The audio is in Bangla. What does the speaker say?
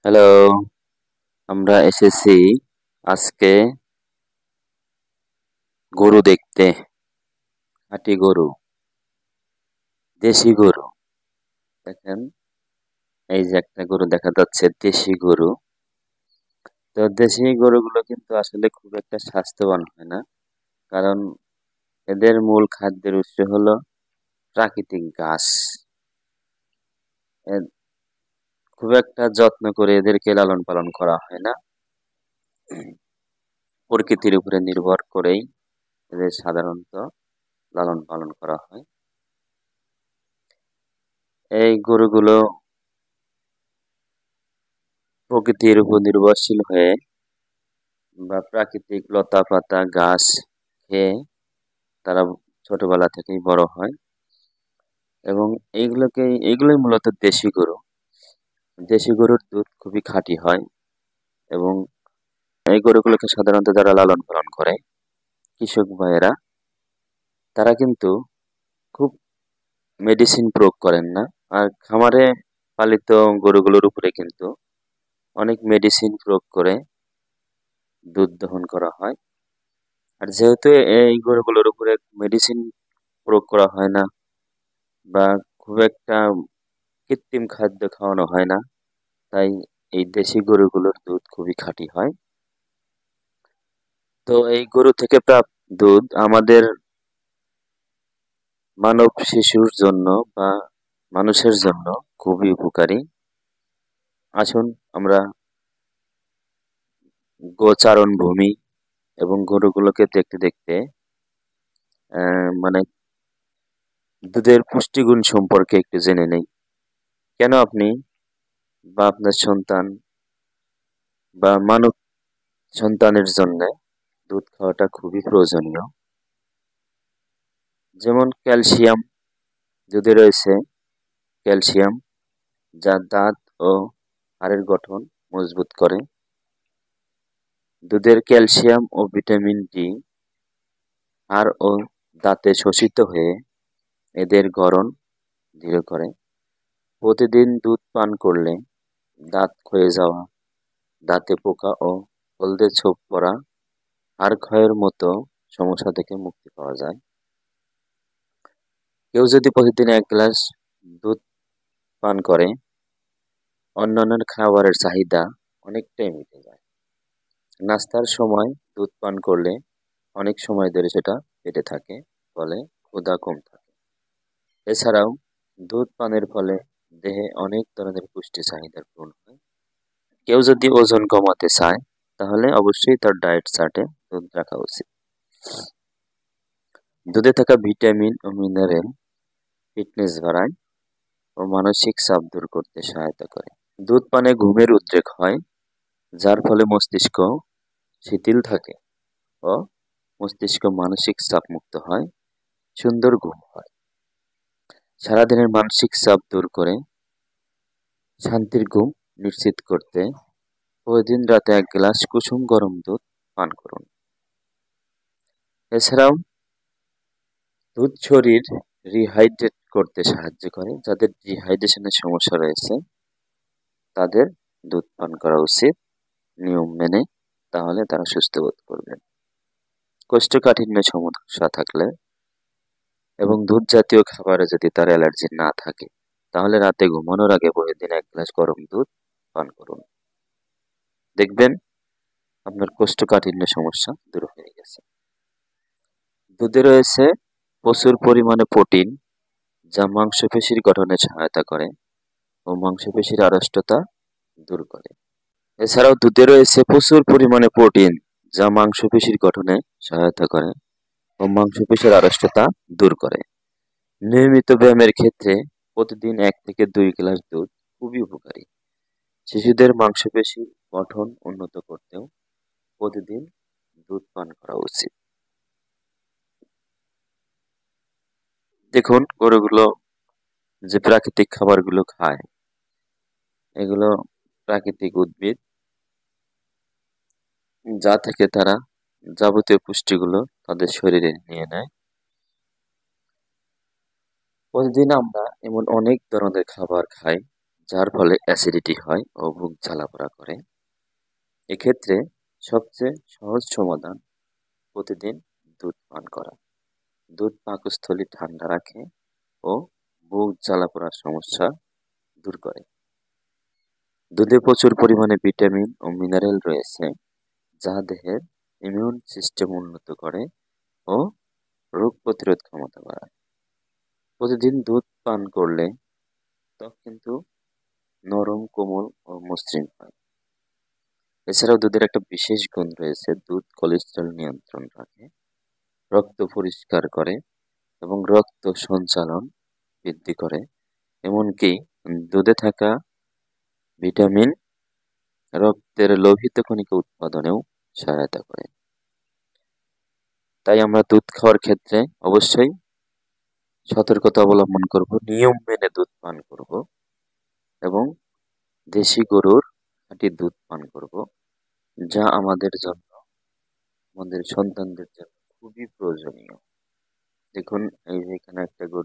হ্যালো, আমরা এসেছি আজকে গরু দেখতে। খাঁটি গরু, দেশি গরু। দেখেন, এই যে একটা গরু দেখা যাচ্ছে, দেশি গরু। তো দেশি গরুগুলো কিন্তু আসলে খুব একটা স্বাস্থ্যবান হয় না, কারণ এদের মূল খাদ্যের উৎস হলো প্রাকৃতিক ঘাস। খুব একটা যত্ন করে এদেরকে লালন পালন করা হয় না, প্রকৃতির উপরে নির্ভর করেই এদের সাধারণত লালন পালন করা হয়। এই গরুগুলো প্রকৃতির উপর নির্ভরশীল হয়ে বা প্রাকৃতিক লতা পাতা ঘাস খেয়ে তারা ছোটবেলা থেকেই বড় হয়, এবং এইগুলোই মূলত দেশি গরু। দেশি গরুর দুধ খুবই খাঁটি হয়, এবং এই গরুগুলোকে সাধারণত যারা লালন পালন করে, কৃষক ভাইয়েরা, তারা কিন্তু খুব মেডিসিন প্রয়োগ করেন না। আর খামারে পালিত গরুগুলোর উপরে কিন্তু অনেক মেডিসিন প্রয়োগ করে দুধ দহন করা হয়। আর যেহেতু এই গরুগুলোর উপরে মেডিসিন প্রয়োগ করা হয় না, বা খুব একটা কৃত্রিম খাদ্য খাওয়ানো হয় না, তাই এই দেশি গরুগুলোর দুধ খুবই খাঁটি হয়। তো এই গরু থেকে প্রাপ্ত দুধ আমাদের মানব শিশুর জন্য বা মানুষের জন্য খুবই উপকারী। আসুন আমরা গোচারণ ভূমি এবং গরুগুলোকে দেখতে দেখতে মানে দুধের পুষ্টিগুণ সম্পর্কে একটু জেনে নেই। কেন আপনি বা আপনার সন্তান বা মানব সন্তানের জন্য দুধ খাওয়াটা খুবই প্রয়োজনীয়। যেমন ক্যালসিয়াম, দুধে রয়েছে ক্যালসিয়াম, যা দাঁত ও হাড়ের গঠন মজবুত করে। দুধের ক্যালসিয়াম ও ভিটামিন ডি হাড় ও দাঁতে শোষিত হয়ে এদের গড়ন দৃঢ় করে। প্রতিদিন দুধ পান করলে দাঁত ক্ষয়ে যাওয়া, দাঁতে পোকা ও হলদে ছোপ পড়া, হাড় ক্ষয়ের মতো সমস্যা থেকে মুক্তি পাওয়া যায়। কেউ যদি প্রতিদিন 1 গ্লাস দুধ পান করে, অন্যান্য খাবারের চাহিদা অনেকটাই মিটে যায়। নাস্তার সময় দুধ পান করলে অনেক সময় ধরে সেটা পেটে থাকে, ফলে ক্ষুধা কম থাকে। এছাড়াও দুধ পানের ফলে দেহে অনেক ধরনের পুষ্টি চাহিদার পূরণ হয়। কেউ যদি ওজন কমাতে চায়, তাহলে অবশ্যই তার ডায়েট চার্টে দুধ রাখা উচিত। দুধে থাকা ভিটামিন ও মিনারেল ফিটনেস বাড়ায় ও মানসিক চাপ দূর করতে সহায়তা করে। দুধ পানে ঘুমের উদ্রেক হয়, যার ফলে মস্তিষ্ক শিথিল থাকে ও মস্তিষ্ক মানসিক চাপ মুক্ত হয়, সুন্দর ঘুম হয়। সারাদিনের মানসিক চাপ দূর করে শান্তির ঘুম নিশ্চিত করতে প্রতিদিন রাতে 1 গ্লাস কুসুম গরম দুধ পান করুন। এছাড়াও দুধ শরীর রিহাইড্রেট করতে সাহায্য করে। যাদের ডিহাইড্রেশনের সমস্যা রয়েছে, তাদের দুধ পান করা উচিত নিয়ম মেনে, তাহলে তারা সুস্থ বোধ করবেন। কোষ্ঠকাঠিন্য সমস্যা থাকলে এবং দুধ জাতীয় খাবারে যদি তার অ্যালার্জি না থাকে, তাহলে রাতে ঘুমানোর আগে প্রতিদিন 1 গ্লাস গরম দুধ পান করুন। দেখবেন আপনার কোষ্ঠকাঠিন্য সমস্যা দূর হয়ে গেছে। দুধে রয়েছে প্রচুর পরিমাণে প্রোটিন, যা মাংসপেশির গঠনে সহায়তা করে ও মাংসপেশির আড়ষ্টতা দূর করে। এছাড়াও দুধে রয়েছে প্রচুর পরিমাণে প্রোটিন, যা মাংসপেশির গঠনে সহায়তা করে ও মাংসপেশির আড়ষ্টতা দূর করে। নিয়মিত ব্যায়ামের ক্ষেত্রে প্রতিদিন 1 থেকে 2 গ্লাস দুধ খুবই উপকারী। শিশুদের মাংসপেশির গঠন উন্নত করতেও প্রতিদিন দুধ পান করা উচিত। দেখুন, গরুগুলো যে প্রাকৃতিক খাবারগুলো খায়, এগুলো প্রাকৃতিক উদ্ভিদ, যা থেকে তারা যাবতীয় পুষ্টিগুলো তাদের শরীরে নিয়ে নেয়। প্রতিদিন আমরা এমন অনেক ধরনের খাবার খাই, যার ফলে অ্যাসিডিটি হয় ও বুক জ্বালাপোড়া করে। এক্ষেত্রে সবচেয়ে সহজ সমাধান প্রতিদিন দুধ পান করা। দুধ পাকস্থলী ঠান্ডা রাখে ও বুক জ্বালাপোড়ার সমস্যা দূর করে। দুধে প্রচুর পরিমাণে ভিটামিন ও মিনারেল রয়েছে, যা দেহের ইমিউন সিস্টেম উন্নত করে ও রোগ প্রতিরোধ ক্ষমতা বাড়ায়। প্রতিদিন দুধ পান করলে ত্বক কিন্তু নরম, কোমল ও মসৃণ হয়। এছাড়াও দুধের একটা বিশেষ গুণ রয়েছে, দুধ কোলেস্টেরল নিয়ন্ত্রণ রাখে, রক্ত পরিষ্কার করে এবং রক্ত সঞ্চালন বৃদ্ধি করে। এমনকি দুধে থাকা ভিটামিন রক্তের লোহিত কণিকা উৎপাদনেও সহায়তা করে। তাই আমরা দুধ খাওয়ার ক্ষেত্রে অবশ্যই সতর্কতা অবলম্বন করব, নিয়ম মেনে দুধ পান করব এবং দেশি গরুর খাঁটি দুধ পান করব, যা আমাদের জন্য, আমাদের সন্তানদের জন্য খুবই প্রয়োজনীয়। দেখুন, এই যে এখানে একটা গরু